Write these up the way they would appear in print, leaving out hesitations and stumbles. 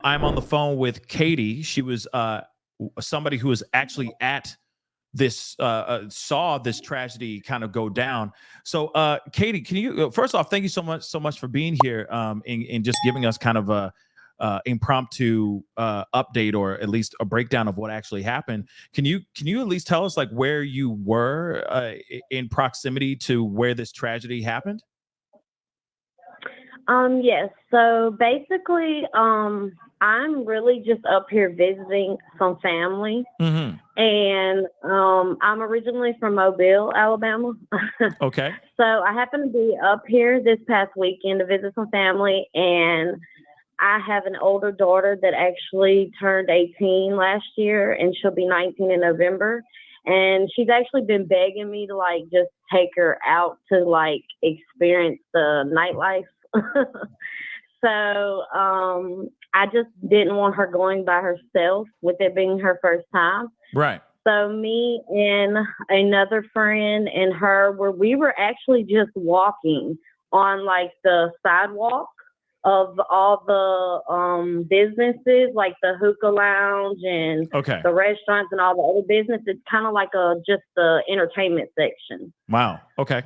I'm on the phone with Katie. She was somebody who was actually at this saw this tragedy kind of go down. So Katie, can you first off, thank you so much for being here and just giving us kind of a impromptu update, or at least a breakdown of what actually happened. Can you at least tell us like where you were in proximity to where this tragedy happened? Yes. So basically, I'm really just up here visiting some family, Hmm. and I'm originally from Mobile, Alabama. Okay. So I happened to be up here this past weekend to visit some family, and I have an older daughter that actually turned 18 last year, and she'll be 19 in November. And she's actually been begging me to like just take her out to like experience the nightlife. So I just didn't want her going by herself with it being her first time. Right. So me and another friend and her we were actually just walking on like the sidewalk of all the businesses, like the hookah lounge and Okay. the restaurants and all the other businesses. It's kind of like just the entertainment section. Wow. Okay.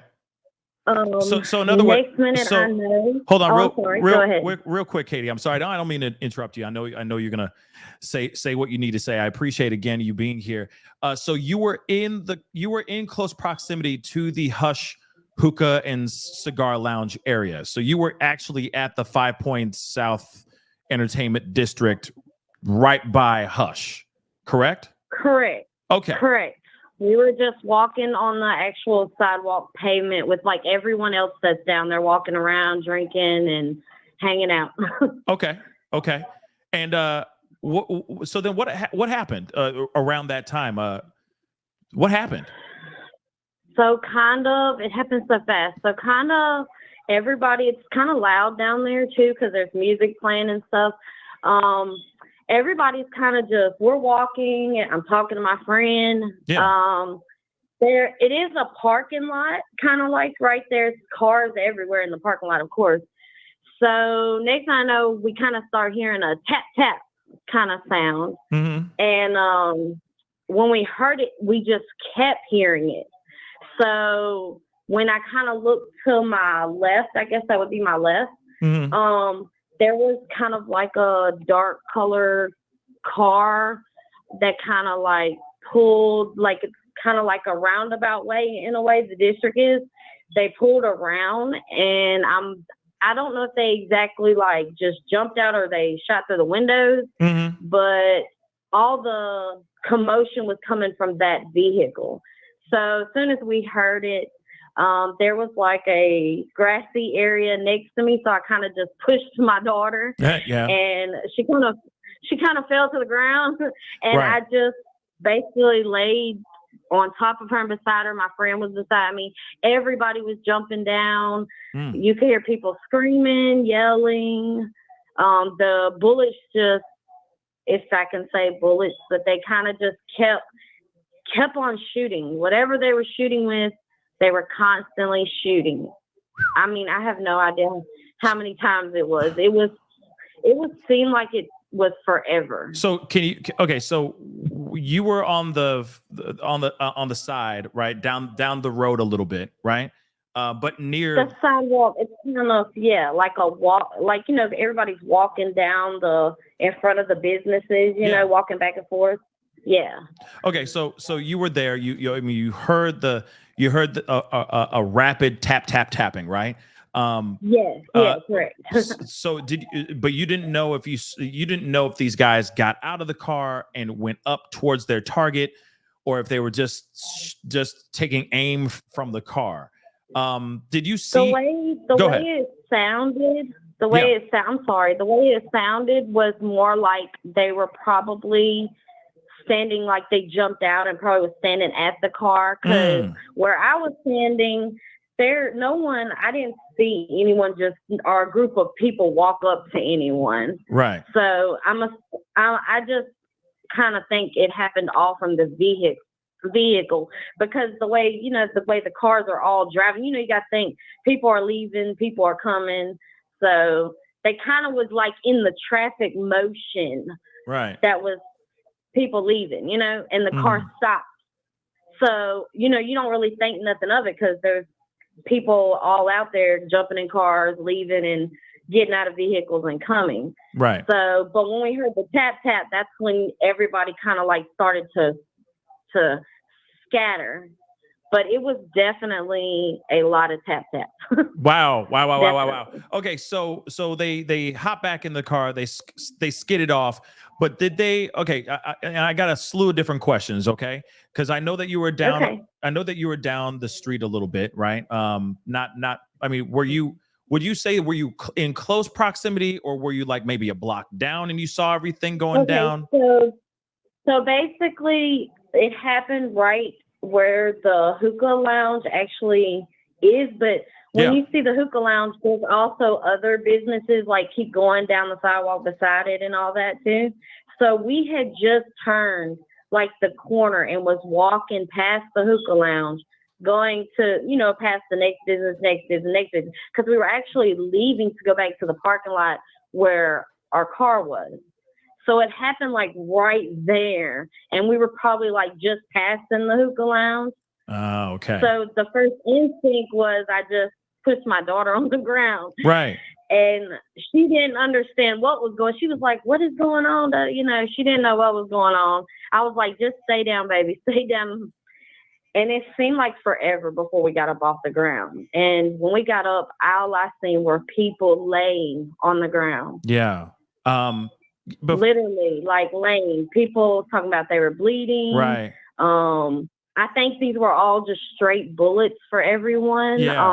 So in other words, Next minute I so know. hold on, Oh, I'm sorry. Go ahead. real quick, Katie. I'm sorry. I don't mean to interrupt you. I know you're gonna say what you need to say. I appreciate again you being here. So you were in close proximity to the Hush hookah and cigar lounge area. So you were actually at the 5 Points South Entertainment District, right by Hush. Correct? Correct. Okay. Correct. We were just walking on the actual sidewalk pavement with like everyone else that's down there walking around, drinking and hanging out. Okay. Okay. And so then what happened around that time? What happened? So it happens so fast. So everybody, it's kind of loud down there too because there's music playing and stuff. Everybody's kind of we're walking and I'm talking to my friend. Yeah. It is a parking lot, kind of like right there's cars everywhere in the parking lot, of course. So next thing I know, we kind of start hearing a tap tap kind of sound. Mm-hmm. And when we heard it, we just kept hearing it. So when I kind of looked to my left, I guess that would be my left. Mm-hmm. There was kind of like a dark color car that kind of like pulled, like it's kind of like a roundabout way in a way the district is. They pulled around, and I don't know if they exactly like just jumped out or they shot through the windows, Mm-hmm. but all the commotion was coming from that vehicle. So as soon as we heard it, there was like a grassy area next to me, so I kind of just pushed my daughter, Yeah. and she kind of fell to the ground, and Right. I just basically laid on top of her and beside her. My friend was beside me. Everybody was jumping down. Mm. You could hear people screaming, yelling. The bullets just, if I can say bullets, but they kind of just kept on shooting. Whatever they were shooting with, they were constantly shooting. I mean, I have no idea how many times it was. It seemed like it was forever. So okay, so you were on the side, right? Down the road a little bit, right? But near The sidewalk, it's kind of, yeah, like a walk, like, everybody's walking down in front of the businesses, Yeah. walking back and forth. Yeah. Okay, so you were there. I mean, you heard a rapid tapping, right? Yes. Uh, Yeah, correct. so but you didn't know if you didn't know if these guys got out of the car and went up towards their target, or if they were just taking aim from the car. Did you see? The way it sounded, I'm sorry, the way it sounded was more like they were probably standing, like they jumped out and probably was standing at the car, because where I was standing, I didn't see anyone or a group of people walk up to anyone. Right. So I just kind of think it happened all from the vehicle, because the way the cars are all driving, you got to think people are leaving, people are coming. So they kind of was like in the traffic motion. Right. That was people leaving, and the car stopped. So, you don't really think nothing of it because there's people all out there jumping in cars, leaving and getting out of vehicles and coming. Right. So, but when we heard the tap, that's when everybody kind of like started to scatter. But it was definitely a lot of tap. Wow. Okay, so they hop back in the car, they skidded off, but did they? Okay, and I got a slew of different questions. Okay, because I know that you were down. Okay. I know that you were down the street a little bit, right? Not. I mean, were you? Would you say were you in close proximity, or were you like maybe a block down and you saw everything going down? So basically, it happened right where the hookah lounge actually is, but when you see the hookah lounge, there's also other businesses like keep going down the sidewalk beside it and all that too. So we had just turned like the corner and was walking past the hookah lounge, going to, past the next business, because we were actually leaving to go back to the parking lot where our car was. So it happened like right there, and we were probably like just passing the hookah lounge. Oh, okay. So the first instinct was I just pushed my daughter on the ground. Right. And she didn't understand what was going on. She was like, what is going on? She didn't know what was going on. I was like, just stay down, baby, stay down. And it seemed like forever before we got up off the ground. And when we got up, all I seen were people laying on the ground. Yeah. Literally, like laying. People talking about they were bleeding. Right. I think these were all just straight bullets for everyone. Yeah.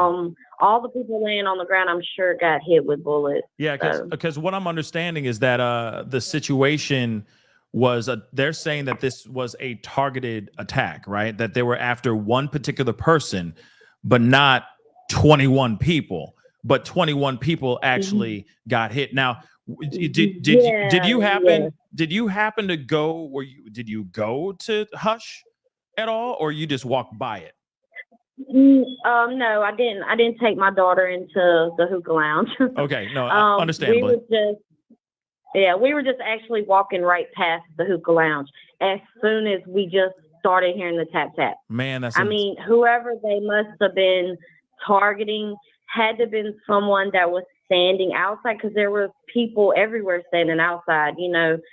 All the people laying on the ground, I'm sure, got hit with bullets. Yeah, because what I'm understanding is that the situation was they're saying that this was a targeted attack, right? That they were after one particular person, but not 21 people. But 21 people actually got hit. Now, did you happen to go? Did you go to Hush at all, or you just walked by it? No, I didn't. I didn't take my daughter into the hookah lounge. Okay, no, understandably. We were just actually walking right past the hookah lounge as soon as we just started hearing the tap. Man, I mean, whoever they must have been targeting had to have been someone that was standing outside, because there were people everywhere standing outside,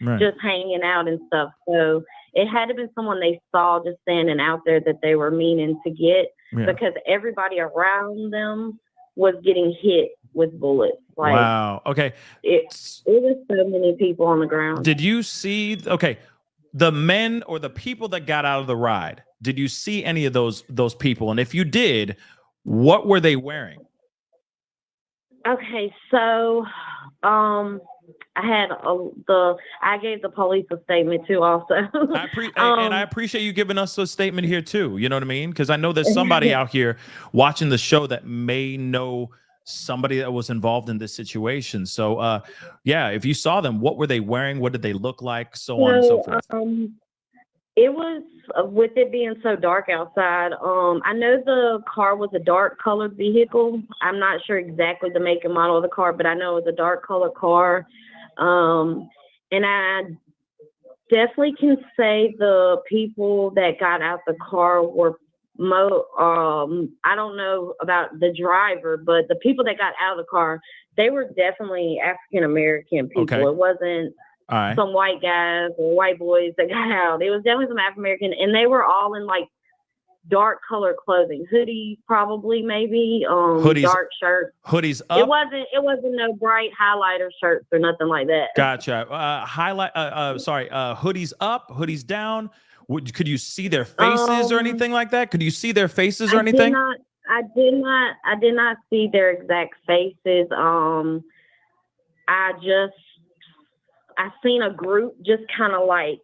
right, just hanging out and stuff. So it had to have been someone they saw just standing out there that they were meaning to get, because everybody around them was getting hit with bullets. Like, wow. Okay. It was so many people on the ground. Did you see, the men or the people that got out of the ride? Did you see any of those people? And if you did, what were they wearing? Okay, so I gave the police a statement too also. And I appreciate you giving us a statement here too. You know what I mean? Because I know there's somebody out here watching the show that may know somebody that was involved in this situation. So if you saw them, what were they wearing? What did they look like? So on and so forth. It was, with it being so dark outside, I know the car was a dark colored vehicle. I'm not sure exactly the make and model of the car, but I know it was a dark colored car. And I definitely can say the people that got out the car were I don't know about the driver, but the people that got out of the car, they were definitely African American people. Okay. It wasn't some white guys or white boys that got out. It was definitely some African American, and they were all in like dark colored clothing, hoodies, probably, maybe, hoodies, dark shirts, hoodies up. It wasn't no bright highlighter shirts or nothing like that. Gotcha. Hoodies up, hoodies down. Could you see their faces or anything like that? Could you see their faces or anything? I did not see their exact faces. I seen a group just kind of like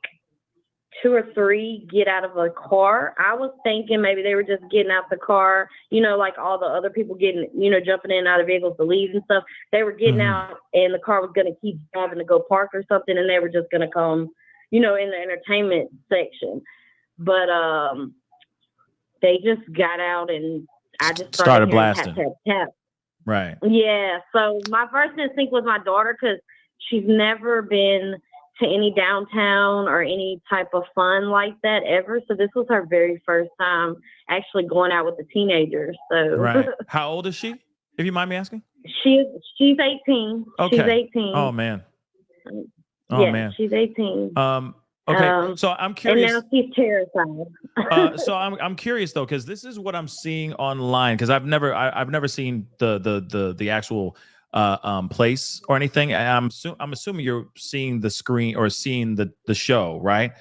2 or 3 get out of a car. I was thinking maybe they were just getting out the car, like all the other people getting, jumping in and out of vehicles to leave and stuff. They were getting out, and the car was going to keep driving to go park or something, and they were just going to come, in the entertainment section. But they just got out, and I just started blasting. Tap, tap, tap. Right. Yeah. So my first instinct was my daughter because she's never been to any downtown or any type of fun like that ever. So this was her very first time actually going out with the teenagers. So Right. How old is she, if you mind me asking? she's 18. She's Okay. 18. Oh man. Oh Yeah, man. she's 18. Okay. So I'm And curious. now she's terrified. So I'm curious though, because this is what I'm seeing online. Because I've never seen the actual place or anything. I'm assuming you're seeing the screen or seeing the show, right?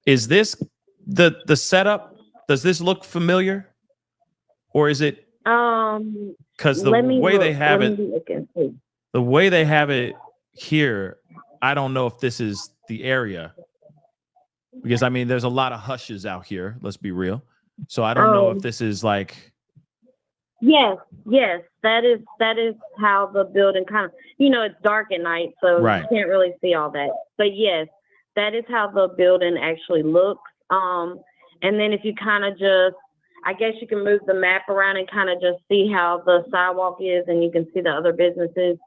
Is this the setup? Does this look familiar, or is it because the Let me way they look. have Let it, me look and see. the way they have it here, I don't know if this is the area. Because I mean, there's a lot of hushes out here. Let's be real. So I don't know if this is like. Yes, that is how the building kind of, it's dark at night, so Right. you can't really see all that. But yes, that is how the building actually looks. And then if you kind of just, I guess you can move the map around and kind of just see how the sidewalk is, and you can see the other businesses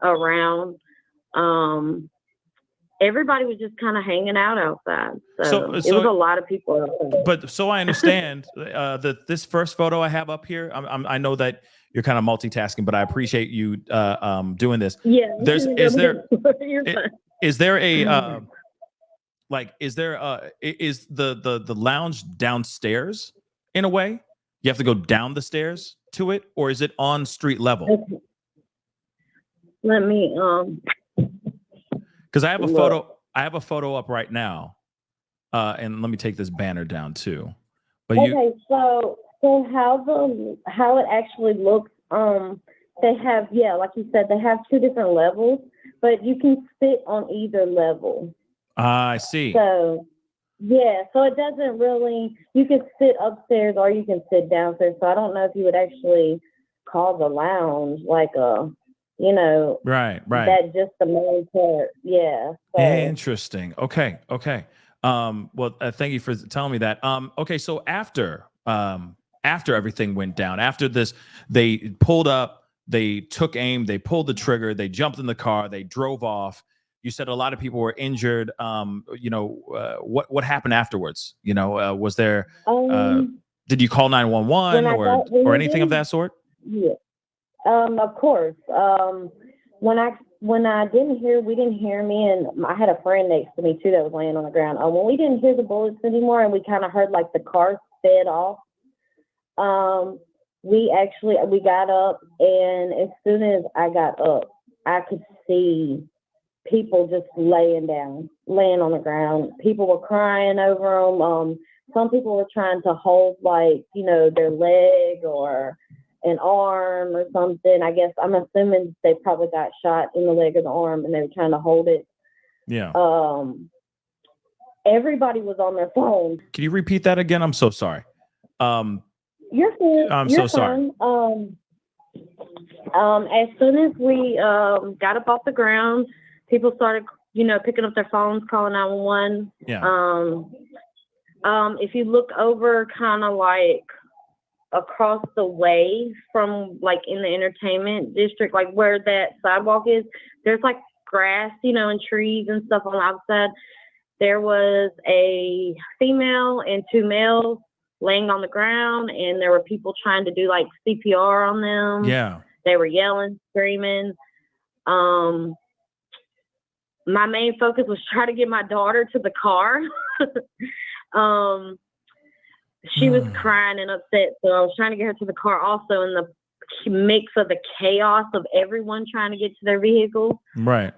around. Everybody was just kind of hanging out outside. So it was a lot of people outside. But so I understand this first photo I have up here. I know that you're kind of multitasking, but I appreciate you doing this. Yeah. Is there a is the lounge downstairs in a way? You have to go down the stairs to it, or is it on street level? Okay. Let me because I have a photo. I have a photo up right now, and let me take this banner down too. But so how it actually looks, they have, like you said, they have two different levels, but you can sit on either level. I see. So so it doesn't really, you can sit upstairs or you can sit downstairs. So I don't know if you would actually call the lounge like a, right. that just the main part. Yeah. So. Interesting. Okay. Well, thank you for telling me that. Okay. So after everything went down, after this, they pulled up, they took aim, they pulled the trigger, they jumped in the car, they drove off. You said a lot of people were injured. What happened afterwards? Was there, did you call 911 or anything of that sort? Yeah. Of course. When I didn't hear, we didn't hear me, and I had a friend next to me too that was laying on the ground. When we didn't hear the bullets anymore, and we kind of heard like the car sped off, we got up, and as soon as I got up, I could see people just laying on the ground. People were crying over them. Some people were trying to hold their leg or an arm or something. I guess I'm assuming they probably got shot in the leg or the arm and they were trying to hold it. Yeah. Everybody was on their phone. Can you repeat that again? I'm so sorry. You're fine. I'm so sorry. As soon as we got up off the ground, people started, picking up their phones, calling 911. Yeah. If you look over kind of like across the way from like in the entertainment district, like where that sidewalk is, there's like grass, and trees and stuff on the outside. There was a female and two males laying on the ground, and there were people trying to do like CPR on them. Yeah. They were yelling, screaming. My main focus was trying to get my daughter to the car. She was crying and upset, so I was trying to get her to the car also in the mix of the chaos of everyone trying to get to their vehicle. Right.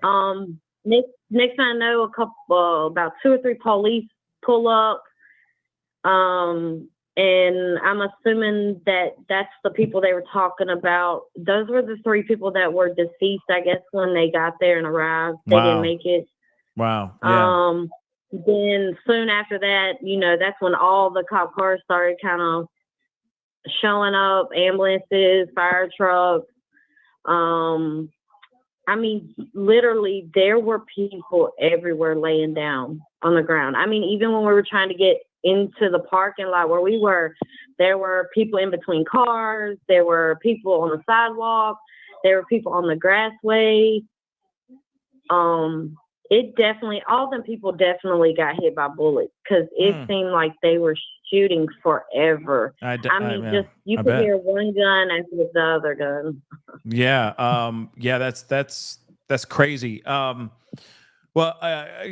Next thing I know, about 2 or 3 police pull up. And I'm assuming that that's the people they were talking about. Those were the 3 people that were deceased, I guess, when they got there and arrived. They didn't make it. Wow. Yeah. Then soon after that, that's when all the cop cars started kind of showing up, ambulances, fire trucks. I mean, literally, there were people everywhere laying down on the ground. I mean, even when we were trying to get into the parking lot where we were, there were people in between cars. There were people on the sidewalk. There were people on the grassway. It definitely, all them people definitely got hit by bullets because it seemed like they were shooting forever. You could hear one gun after the other gun. Yeah. That's crazy. Well,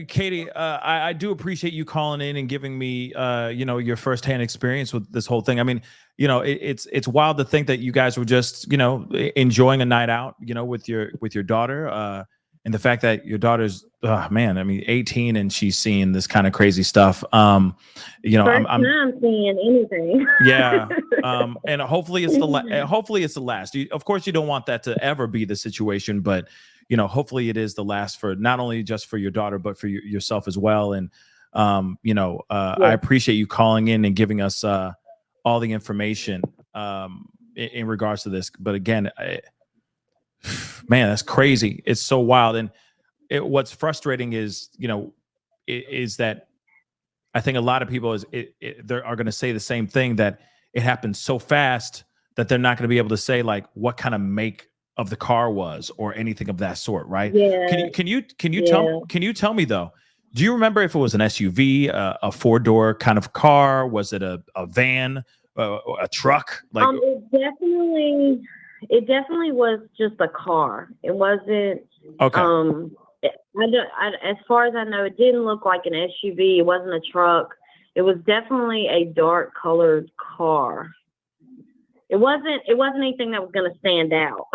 Katie, I do appreciate you calling in and giving me, your firsthand experience with this whole thing. I mean, it's wild to think that you guys were just, enjoying a night out, with your daughter, and the fact that your daughter's, 18 and she's seeing this kind of crazy stuff. I'm seeing anything. Yeah. And hopefully it's the last. Of course, you don't want that to ever be the situation, but hopefully it is the last for not only just for your daughter, but for yourself as well. And, I appreciate you calling in and giving us all the information in regards to this. But again, man, that's crazy. It's so wild. And what's frustrating is, is that I think a lot of people they are going to say the same thing, that it happened so fast that they're not going to be able to say like what kind of make of the car was or anything of that sort, right? Yeah. Can you tell me though? Do you remember if it was an SUV, a 4-door kind of car? Was it a van, a truck? Like it definitely was just a car. It wasn't. Okay. As far as I know, it didn't look like an SUV. It wasn't a truck. It was definitely a dark colored car. It wasn't anything that was going to stand out.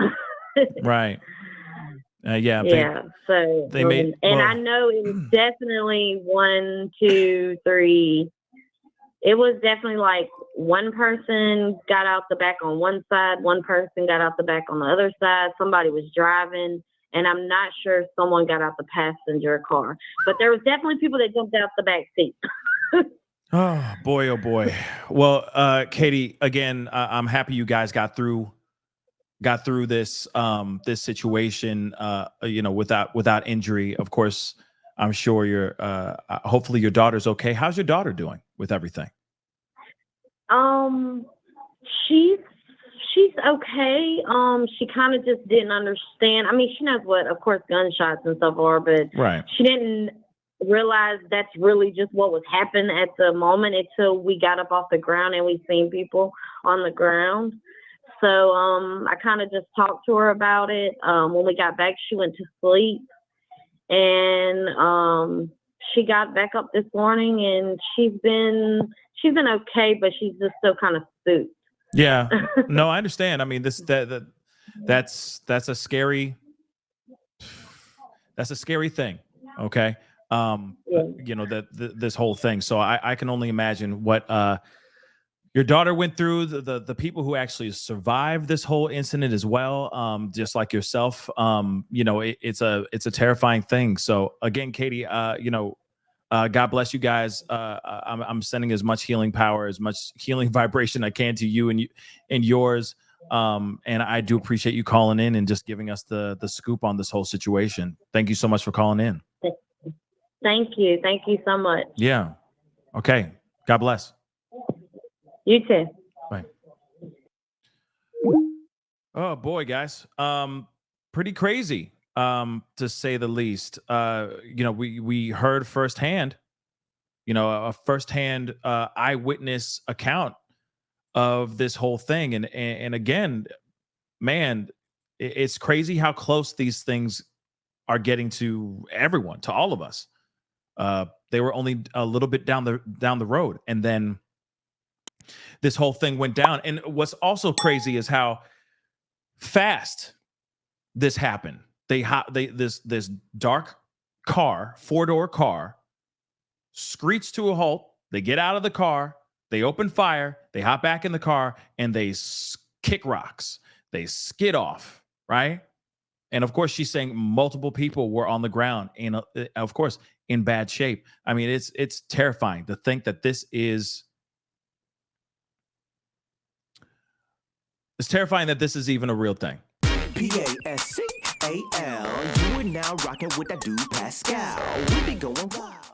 Right. Yeah. So they made, I know it was definitely 1, 2, 3. It was definitely like one person got out the back on one side, one person got out the back on the other side. Somebody was driving, and I'm not sure if someone got out the passenger car, but there was definitely people that jumped out the back seat. Oh boy. Well, Katie, again, I'm happy you guys got through this this situation, without injury. Of course, I'm sure hopefully your daughter's okay. How's your daughter doing with everything? She's okay. She kind of just didn't understand. I mean, she knows what, of course, gunshots and stuff are, but right. She didn't realize that's really just what was happening at the moment until we got up off the ground and we seen people on the ground. So I kind of just talked to her about it. When we got back, she went to sleep, and she got back up this morning, and she's been okay, but she's just still kind of spooked. Yeah, no, I understand. I mean, that's a scary thing. Okay. This whole thing. So I can only imagine what your daughter went through, the people who actually survived this whole incident as well. Just like yourself, it's a terrifying thing. So again, Katie, God bless you guys. I'm sending as much healing power, as much healing vibration I can to you and yours. And I do appreciate you calling in and just giving us the scoop on this whole situation. Thank you so much for calling in. Thank you. Thank you so much. Yeah. Okay. God bless. You too. Bye. Oh boy, guys. Pretty crazy. To say the least. We heard firsthand, a firsthand eyewitness account of this whole thing. And again, man, it's crazy how close these things are getting to everyone, to all of us. They were only a little bit down the road, and then this whole thing went down. And what's also crazy is how fast this happened. This dark car, 4-door car, screeched to a halt. They get out of the car, they open fire, they hop back in the car, and they kick rocks. They skid off, right? And of course, she's saying multiple people were on the ground, and of course, in bad shape. I mean, it's terrifying to think that this is. It's terrifying that this is even a real thing. Pascal, you are now rocking with that dude Pascal. We be going wild.